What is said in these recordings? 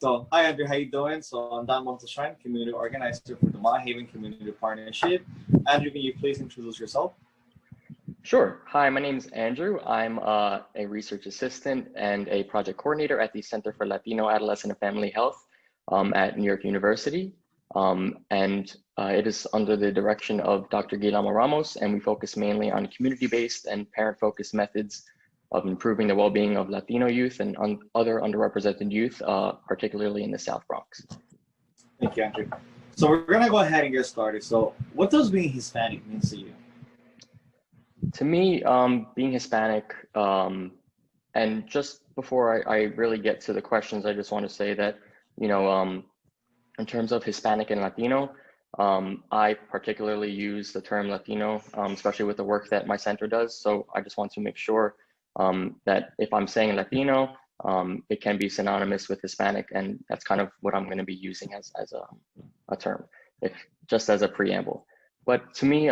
So, hi Andrew, how you doing? So, I'm Don Montesrine, community organizer for the Mount Haven Community Partnership. Andrew, can you please introduce yourself? Sure. Hi, my name is Andrew. I'm a research assistant and a project coordinator at the Center for Latino Adolescent and Family Health at New York University. It is under the direction of Dr. Guillermo Ramos, and we focus mainly on community-based and parent-focused methods of improving the well-being of Latino youth and other underrepresented youth, particularly in the South Bronx. Thank you, Andrew. So we're gonna go ahead and get started. So what does being Hispanic mean to you? To me, being Hispanic, and just before I really get to the questions, I just want to say that, in terms of Hispanic and Latino, I particularly use the term Latino, especially with the work that my center does. So I just want to make sure that if I'm saying Latino, it can be synonymous with Hispanic, and that's kind of what I'm going to be using as a term, just as a preamble. But to me,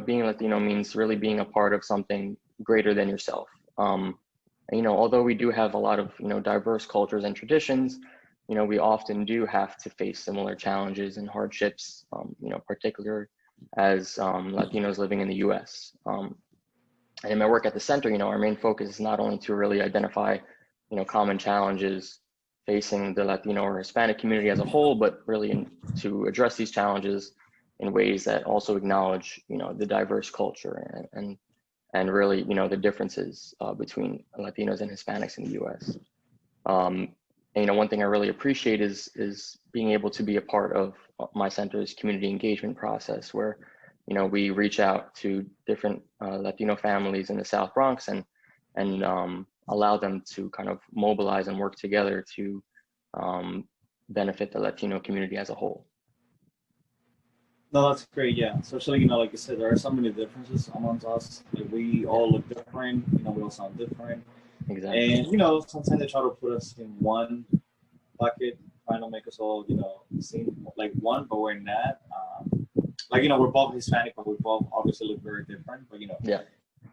being Latino means really being a part of something greater than yourself. Although we do have a lot of, diverse cultures and traditions, we often do have to face similar challenges and hardships, particular as Latinos living in the US. And in my work at the center, our main focus is not only to really identify, common challenges facing the Latino or Hispanic community as a whole, but really to address these challenges in ways that also acknowledge, the diverse culture and really, the differences between Latinos and Hispanics in the U.S. One thing I really appreciate is being able to be a part of my center's community engagement process, where, we reach out to different Latino families in the South Bronx and allow them to kind of mobilize and work together to benefit the Latino community as a whole. No, that's great. Yeah, especially like you said, there are so many differences amongst us. Like, we all look different. We all sound different. Exactly. And sometimes they try to put us in one bucket, trying to make us all seem like one, but we're not. We're both Hispanic, but we both obviously look very different. But yeah.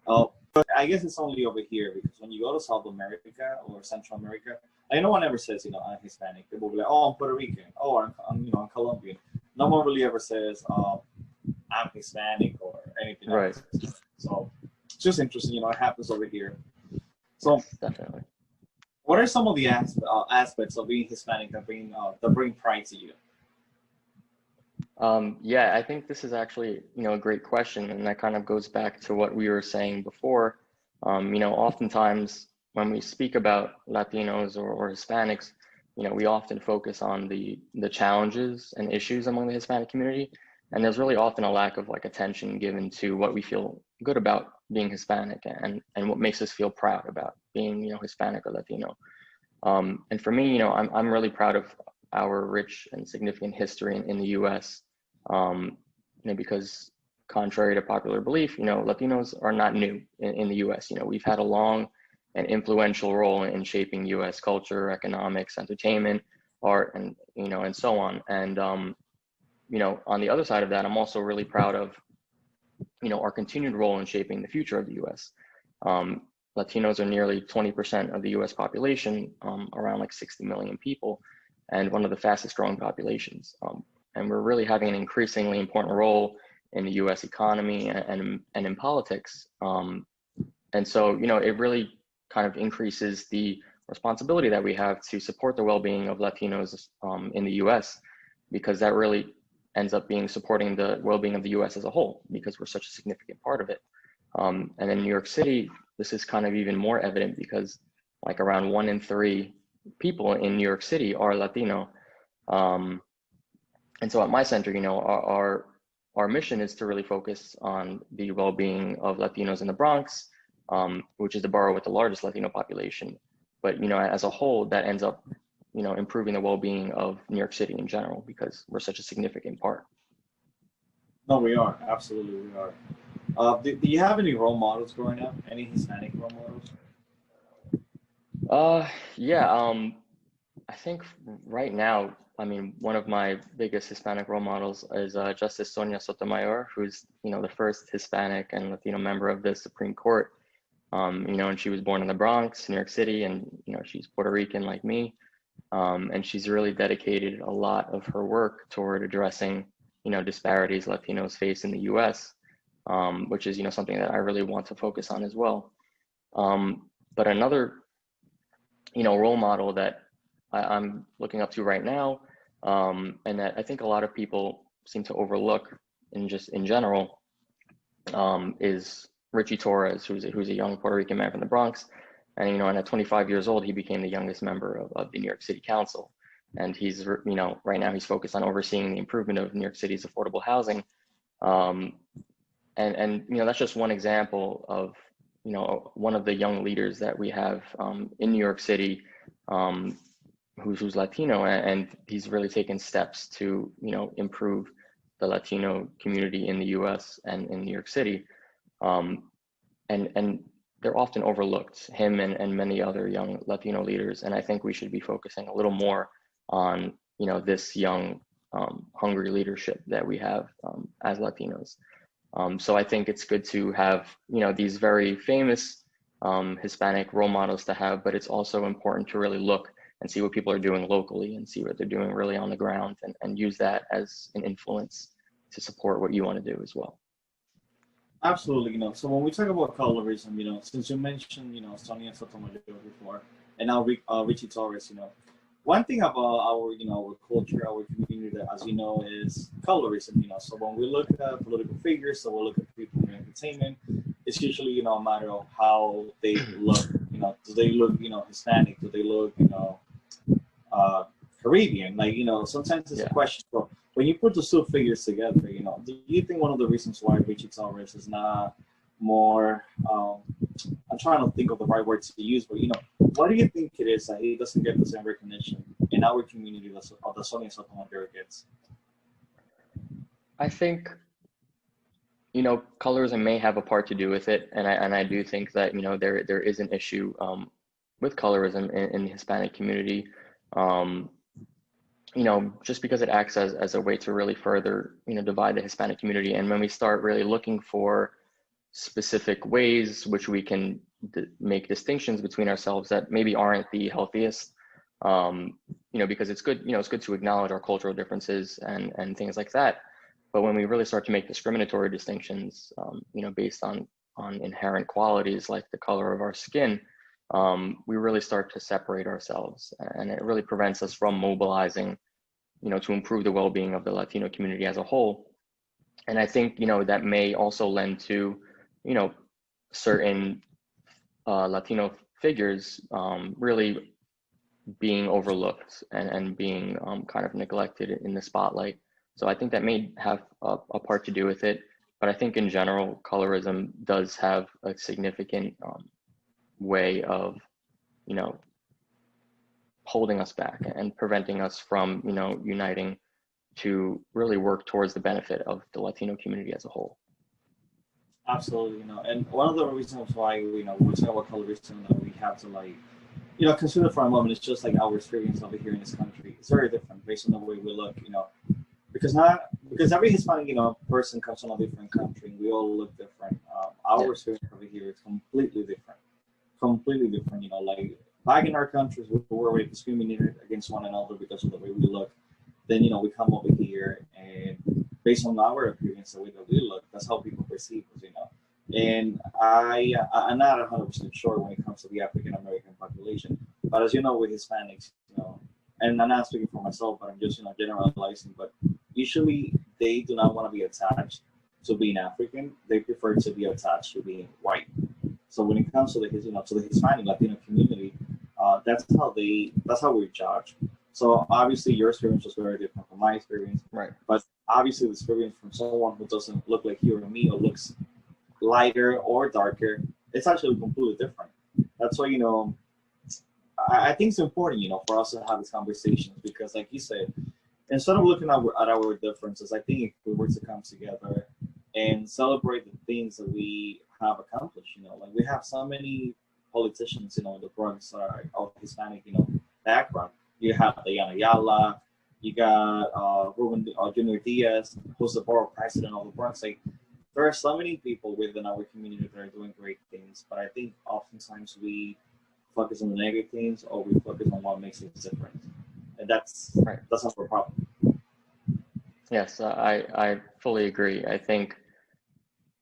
But I guess it's only over here, because when you go to South America or Central America, no one ever says I'm Hispanic. People will be like, oh, I'm Puerto Rican. Oh, I'm Colombian. No one really ever says I'm Hispanic or anything else. So it's just interesting, it happens over here. So definitely, what are some of the aspects of being Hispanic that bring pride to you? Yeah, I think this is actually, a great question, and that kind of goes back to what we were saying before. Oftentimes when we speak about Latinos or Hispanics, we often focus on the challenges and issues among the Hispanic community, and there's really often a lack of attention given to what we feel good about being Hispanic and what makes us feel proud about being Hispanic or Latino. And for me, I'm really proud of our rich and significant history in the U.S. Because contrary to popular belief, Latinos are not new in the U.S. We've had a long and influential role in shaping U.S. culture, economics, entertainment, art, and and so on. And on the other side of that, I'm also really proud of our continued role in shaping the future of the U.S. Latinos are nearly 20% of the U.S. population, around 60 million people, and one of the fastest growing populations. And we're really having an increasingly important role in the U.S. economy and in politics. And so it really kind of increases the responsibility that we have to support the well-being of Latinos in the U.S., because that really ends up supporting the well-being of the U.S. as a whole, because we're such a significant part of it. And in New York City, this is kind of even more evident, because around 1 in 3 people in New York City are Latino. And so at my center, our mission is to really focus on the well-being of Latinos in the Bronx, which is the borough with the largest Latino population. But, as a whole, that ends up, improving the well-being of New York City in general, because we're such a significant part. No, we are. Absolutely, we are. Do you have any role models growing up? Any Hispanic role models? Yeah. I think right now, one of my biggest Hispanic role models is Justice Sonia Sotomayor, who's, the first Hispanic and Latino member of the Supreme Court. And she was born in the Bronx, New York City, and, she's Puerto Rican like me. And she's really dedicated a lot of her work toward addressing, disparities Latinos face in the U.S., which is, something that I really want to focus on as well. But another, role model that I'm looking up to right now, and that I think a lot of people seem to overlook in general, is Richie Torres, who's a young Puerto Rican man from the Bronx. And, and at 25 years old, he became the youngest member of the New York City Council. And he's, right now he's focused on overseeing the improvement of New York City's affordable housing. And that's just one example of, one of the young leaders that we have in New York City, who's Latino, and he's really taken steps to, improve the Latino community in the US and in New York City. And they're often overlooked, him and many other young Latino leaders. And I think we should be focusing a little more on, this young, hungry leadership that we have as Latinos. So I think it's good to have, these very famous Hispanic role models to have, but it's also important to really look and see what people are doing locally and see what they're doing really on the ground, and use that as an influence to support what you want to do as well. Absolutely, so when we talk about colorism, since you mentioned, Sonia Sotomayor before, and now Richie Torres, one thing about our, our culture, our community, that, as you know, is colorism, so when we look at political figures, so we look at people in entertainment, it's usually, a matter of how they look, do they look, Hispanic, do they look, Caribbean, like, sometimes it's a question. So when you put the two figures together, do you think one of the reasons why Richie Torres is not more, I'm trying to think of the right words to use, but what do you think it is that he doesn't get the same recognition in our community that Sonia Sotomayor gets? I think, colorism may have a part to do with it, and I do think that there is an issue with colorism in the Hispanic community. Just because it acts as a way to really further, divide the Hispanic community. And when we start really looking for specific ways which we can make distinctions between ourselves that maybe aren't the healthiest, because it's good, it's good to acknowledge our cultural differences and things like that. But when we really start to make discriminatory distinctions, based on inherent qualities like the color of our skin, we really start to separate ourselves, and it really prevents us from mobilizing, to improve the well-being of the Latino community as a whole. And I think, that may also lend to, certain Latino figures really being overlooked and being kind of neglected in the spotlight. So I think that may have a part to do with it. But I think in general, colorism does have a significant way of, holding us back and preventing us from, uniting to really work towards the benefit of the Latino community as a whole. Absolutely, and one of the reasons why we're talking about colorism that we have to consider for a moment is just like our experience over here in this country. It's very different based on the way we look, because every Hispanic person comes from a different country. We all look different. Our experience over here is completely different. Like back in our countries, we were already discriminated against one another because of the way we look. Then we come over here, and based on our appearance, the way that we look, that's how people perceive us. And I'm not 100% sure when it comes to the African American population, but as you know, with Hispanics, and I'm not speaking for myself, but I'm just generalizing. But usually, they do not want to be attached to being African. They prefer to be attached to being white. So when it comes to the Hispanic Latino community, that's how we judge. So obviously your experience was very different from my experience. Right. But obviously the experience from someone who doesn't look like you or me, or looks lighter or darker, it's actually completely different. That's why, I think it's important, for us to have these conversations, because like you said, instead of looking at our differences, I think if we were to come together and celebrate the things that we have accomplished, like we have so many politicians, in the Bronx are of Hispanic, background. You have Diana Ayala, you got Ruben Junior Diaz, who's the borough president of the Bronx. Like, there are so many people within our community that are doing great things, but I think oftentimes we focus on the negative things, or we focus on what makes it different. and that's Right. not a problem. Yes, I fully agree. I think,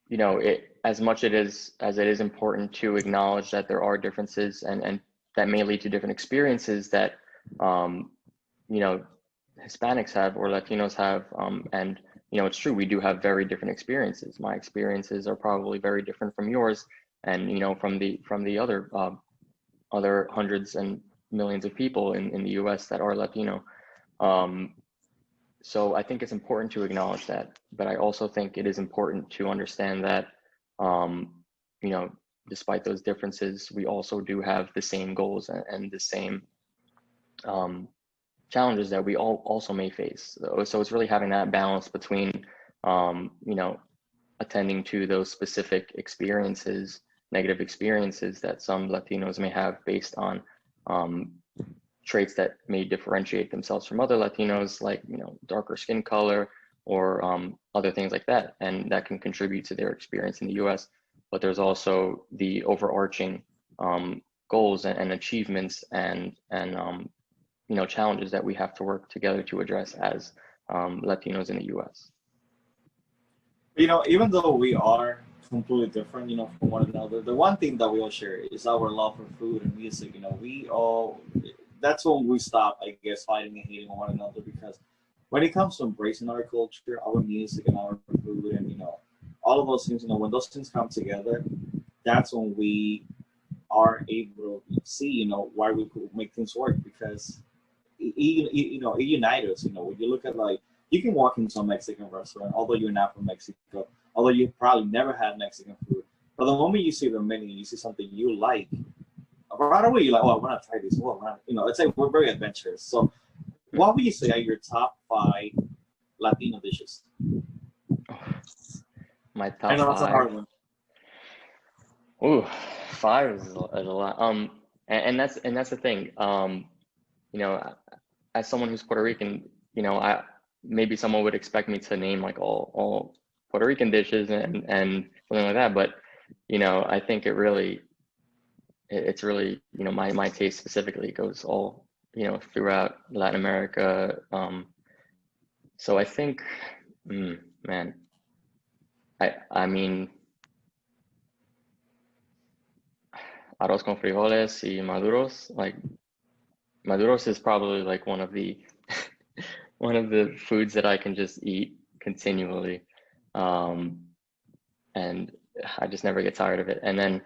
you know, as much as it is important to acknowledge that there are differences and that may lead to different experiences that, you know, Hispanics have or Latinos have, and, you know, it's true, we do have very different experiences. My experiences are probably very different from yours, and, you know, from the other hundreds and millions of people in the US that are Latino. So I think it's important to acknowledge that, but I also think it is important to understand that, you know, despite those differences, we also do have the same goals and the same challenges that we all also may face. So it's really having that balance between, you know, attending to those specific experiences, negative experiences that some Latinos may have based on traits that may differentiate themselves from other Latinos, like, you know, darker skin color or other things like that, and that can contribute to their experience in the US. But there's also the overarching goals and achievements and you know, challenges that we have to work together to address as Latinos in the US. You know, even though we are completely different, you know, from one another, the one thing that we all share is our love for food and music. You know, that's when we stop, I guess, fighting and hating one another, because when it comes to embracing our culture, our music, and our food, and, you know, all of those things, you know, when those things come together, that's when we are able to see, you know, why we could make things work, because you know, it unites us. You know, when you look at, like, you can walk into a Mexican restaurant, although you're not from Mexico, although you probably never had Mexican food, but the moment you see the menu, you see something you like, right away you're like, oh, I want to try this. Well, you know, it's like we're very adventurous. So, what would you say are your top 5 Latino dishes? My top I know that's a hard 5. one. Ooh, 5 is a lot. And that's the thing. You know, as someone who's Puerto Rican, you know, maybe someone would expect me to name like all Puerto Rican dishes and something like that. But, you know, I think it's really, you know, my taste specifically goes all, you know, throughout Latin America. So I think, man, I mean, arroz con frijoles y maduros. Like, maduros is probably like one of the one of the foods that I can just eat continually, and I just never get tired of it. And then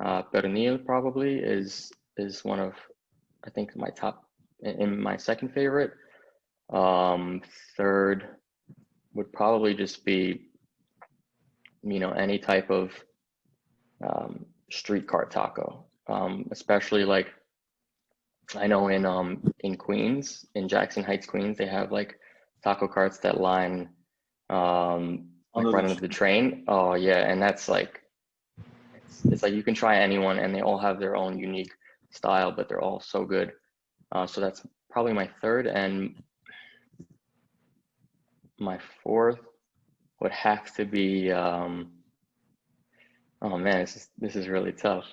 pernil probably is one of, I think, my top, in my second favorite. Third would probably just be, you know, any type of street cart taco, especially like, I know in Queens, in Jackson Heights, Queens, they have like taco carts that line like right under the train. Oh yeah, and that's like, it's like you can try anyone, and they all have their own unique style, but they're all so good. So that's probably my third, and my fourth would have to be. Oh man, this is really tough.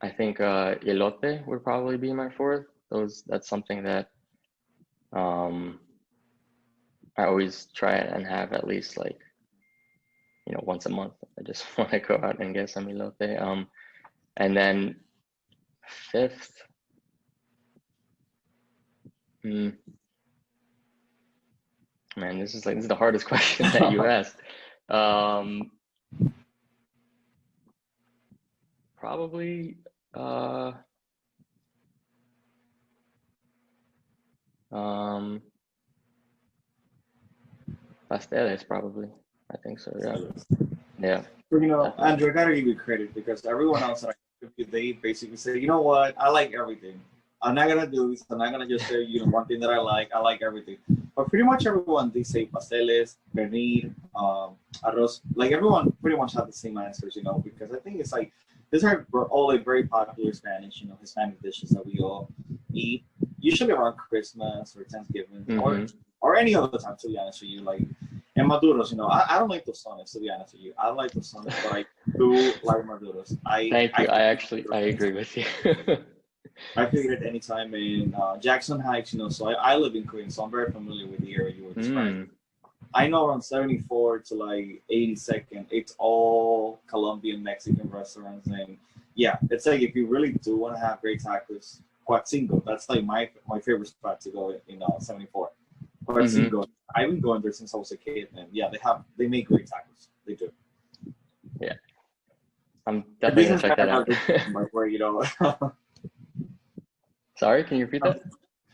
I think elote would probably be my fourth. That's something that I always try and have at least, like, you know, once a month. I just want to go out and get some elote. And then fifth, man, this is the hardest question that you asked. Probably pasteles, probably. I think so, yeah. Yeah. But, you know, Definitely. Andrew, I gotta give you credit, because everyone else that I interviewed, they basically say, you know what, I like everything. I'm not gonna do this. I'm not gonna just say, you know, one thing that I like everything. But pretty much everyone, they say pasteles, pernil, arroz. Like, everyone pretty much have the same answers, you know, because I think it's like, these are all like very popular Spanish, you know, Hispanic dishes that we all eat, usually around Christmas or Thanksgiving, or any other time, to be honest with you. Like, and maduros, you know, I don't like tostones, to be honest with you. I like tostones, but do like Maduros. Thank you. I agree with you. I could eat it anytime in Jackson Heights, so I live in Queens, so I'm very familiar with the area you were describing. I know around 74 to like 82nd, it's all Colombian, Mexican restaurants. And yeah, it's like if you really do want to have great tacos, Cuatzingo, that's like my favorite spot to go in 74. Cuatzingo, I've been going there since I was a kid. And yeah, they make great tacos. They do. Yeah. I'm definitely going to check that out. Where, Sorry, can you repeat that?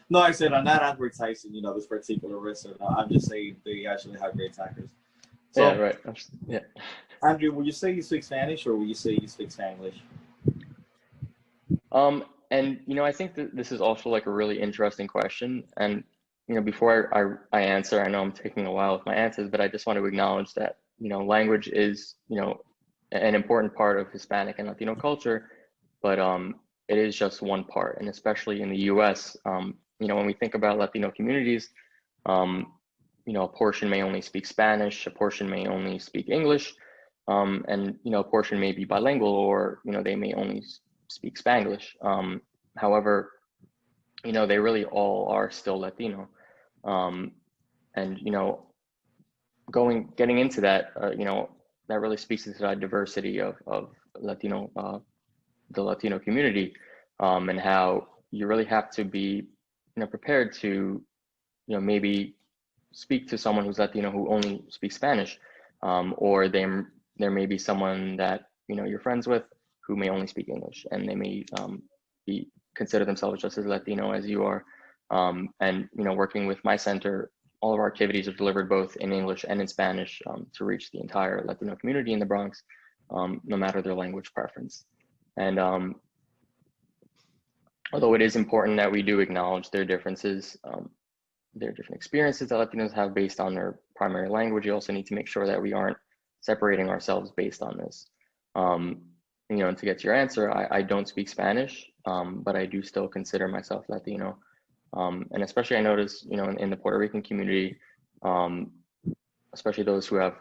No, I said I'm not advertising, this particular restaurant. I'm just saying they actually have great tacos. So, yeah, right. Yeah. Andrew, would you say you speak Spanish or would you say you speak Spanglish? And I think that this is also like a really interesting question. And before I answer, I know I'm taking a while with my answers, but I just want to acknowledge that language is an important part of Hispanic and Latino culture, but it is just one part. And especially in the U.S., when we think about Latino communities, a portion may only speak Spanish, a portion may only speak English, and a portion may be bilingual, or they may only speak Spanglish. However, they really all are still Latino, and getting into that, that really speaks to that diversity of Latino, the Latino community, and how you really have to be prepared to maybe speak to someone who's Latino who only speaks Spanish, or there may be someone that you're friends with who may only speak English, and they may consider themselves just as Latino as you are. And working with my center, all of our activities are delivered both in English and in Spanish to reach the entire Latino community in the Bronx, no matter their language preference. And although it is important that we do acknowledge their differences, their different experiences that Latinos have based on their primary language, you also need to make sure that we aren't separating ourselves based on this. And to get to your answer, I don't speak Spanish, but I do still consider myself Latino. And especially I notice, in the Puerto Rican community, especially those who have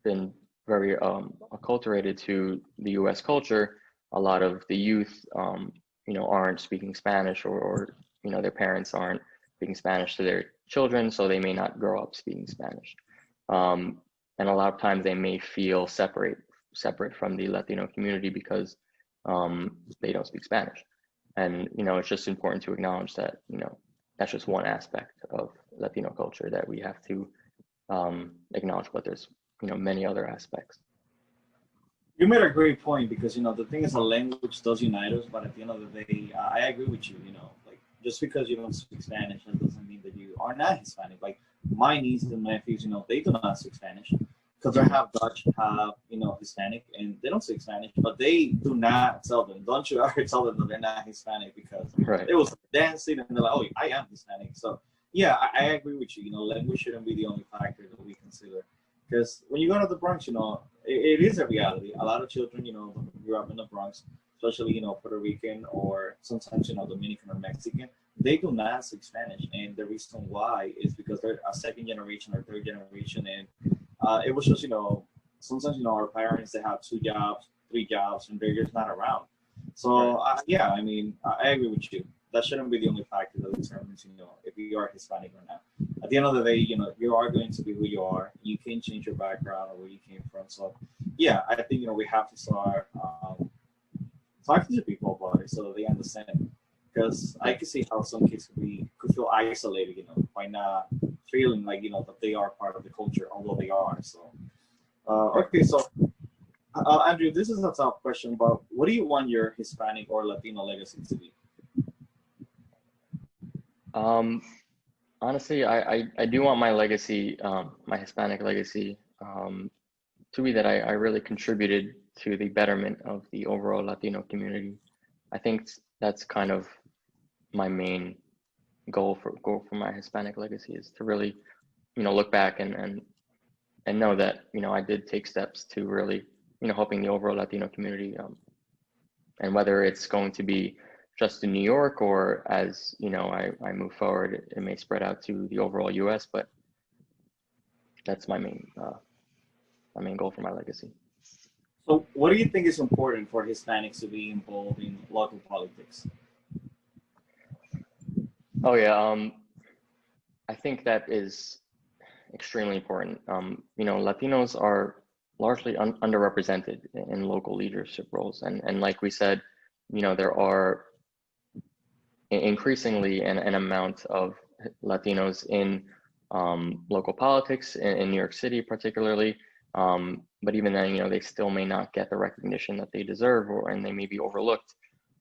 been very acculturated to the U.S. culture, a lot of the youth, aren't speaking Spanish, or their parents aren't speaking Spanish to their children, so they may not grow up speaking Spanish. And a lot of times they may feel separate from the Latino community because they don't speak Spanish. And it's just important to acknowledge that that's just one aspect of Latino culture that we have to acknowledge, but there's many other aspects. You made a great point because the thing is, a language does unite us, but at the end of the day, I agree with you. Like just because you don't speak Spanish, that doesn't mean that you are not Hispanic. Like my nieces and nephews, they do not speak Spanish because they're half Dutch, half Hispanic, and they don't speak Spanish. But they do not tell them. Don't you ever tell them that they're not Hispanic because it was dancing and they're like, oh, I am Hispanic. So yeah, I agree with you. Language shouldn't be the only factor that we consider. Because when you go to the Bronx, it is a reality. A lot of children, grew up in the Bronx, especially, Puerto Rican or sometimes, Dominican or Mexican, they do not speak Spanish. And the reason why is because they're a second generation or third generation. And it was just, sometimes, our parents, they have 2 jobs, 3 jobs, and they're just not around. So, yeah, I mean, I agree with you. That shouldn't be the only factor that determines, if you are Hispanic or not. At the end of the day, you are going to be who you are. You can't change your background or where you came from. So, yeah, I think, we have to start talking to people about it so they understand. Because I can see how some kids could feel isolated, by not feeling like, that they are part of the culture, although they are. So, okay, so, Andrew, this is a tough question, but what do you want your Hispanic or Latino legacy to be? Honestly, I do want my legacy, my Hispanic legacy, to be that I really contributed to the betterment of the overall Latino community. I think that's kind of my main goal for my Hispanic legacy, is to really, look back and know that, I did take steps to really, helping the overall Latino community, and whether it's going to be just in New York, or as I move forward, it may spread out to the overall U.S. But that's my main goal for my legacy. So what do you think is important for Hispanics to be involved in local politics? Oh yeah, I think that is extremely important. Latinos are largely underrepresented in local leadership roles, and like we said, there are increasingly an amount of Latinos in local politics in New York City, particularly. But even then, they still may not get the recognition that they deserve, and they may be overlooked.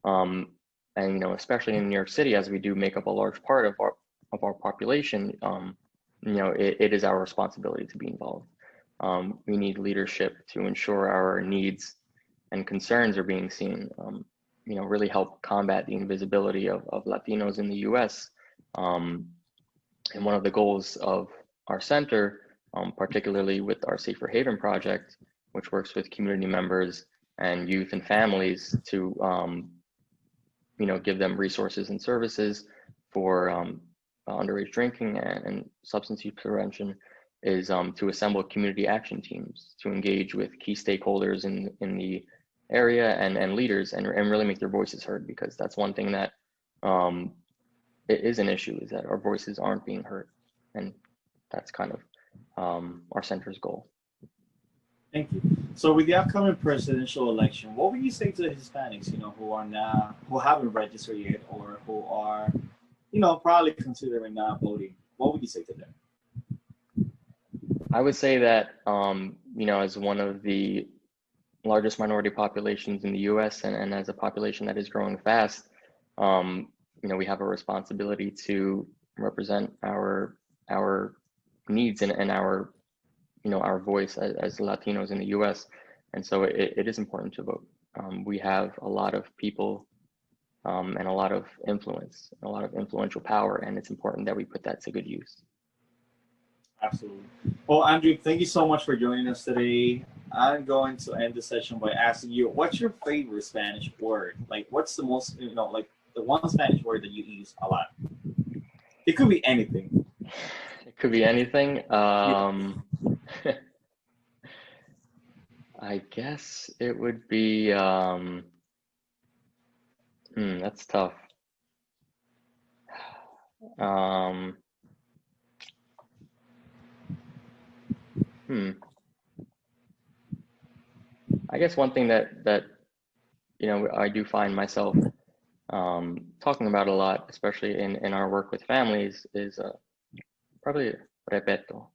And especially in New York City, as we do make up a large part of our population, it is our responsibility to be involved. We need leadership to ensure our needs and concerns are being seen. Really help combat the invisibility of Latinos in the U.S. And one of the goals of our center, particularly with our Safer Haven project, which works with community members and youth and families to, give them resources and services for underage drinking and substance use prevention, is to assemble community action teams to engage with key stakeholders in the area and leaders and really make their voices heard, because that's one thing that it is an issue, is that our voices aren't being heard, and that's kind of our center's goal. Thank you. So with the upcoming presidential election, what would you say to the Hispanics, who haven't registered yet, or who are, probably considering not voting? What would you say to them? I would say that, as one of the largest minority populations in the U.S. and as a population that is growing fast, we have a responsibility to represent our needs and our voice as Latinos in the U.S. And so it is important to vote. We have a lot of people and a lot of influence, a lot of influential power, and it's important that we put that to good use. Absolutely. Well, Andrew, thank you so much for joining us today. I'm going to end the session by asking you, what's your favorite Spanish word? Like, what's the most, the one Spanish word that you use a lot? It could be anything. It could be anything. I guess it would be, that's tough. I guess one thing that I do find myself talking about a lot, especially in our work with families, is probably respeto,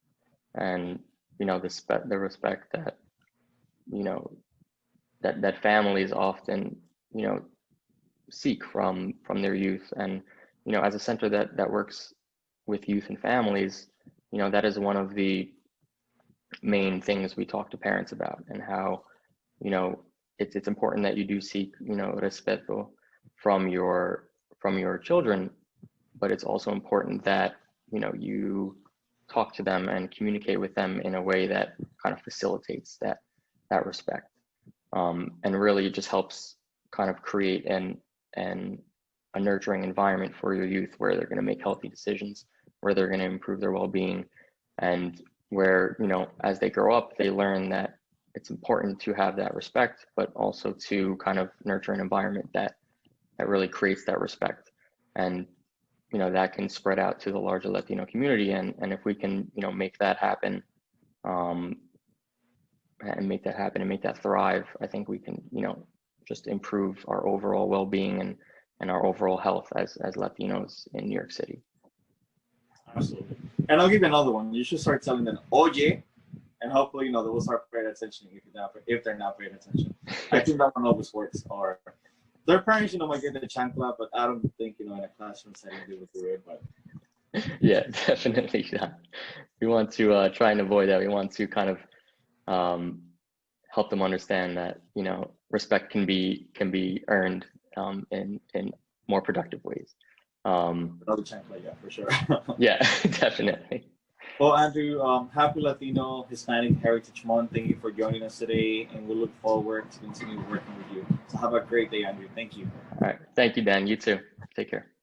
and the respect that that families often seek from their youth. And as a center that works with youth and families, that is one of the main things we talk to parents about, and how it's important that you do seek respeto from your children, but it's also important that you talk to them and communicate with them in a way that kind of facilitates that respect, and really just helps kind of create a nurturing environment for your youth, where they're going to make healthy decisions, where they're going to improve their well-being, and where as they grow up, they learn that it's important to have that respect, but also to kind of nurture an environment that really creates that respect. And that can spread out to the larger Latino community, and if we can make that happen, and make that thrive, I think we can just improve our overall well-being and our overall health as Latinos in New York City. Absolutely. And I'll give you another one. You should start telling them oye, and hopefully they will start paying attention if they're not paying attention. I think that one always works. Or their parents might get the chancla, but I don't think in a classroom setting they would do it. But yeah, definitely not. We want to try and avoid that. We want to kind of help them understand that respect can be earned in more productive ways. Another chancla, yeah, for sure. Yeah, definitely. Well, Andrew, happy Latino Hispanic Heritage Month. Thank you for joining us today, and we look forward to continue working with you. So have a great day, Andrew. Thank you. All right. Thank you, Dan. You too. Take care.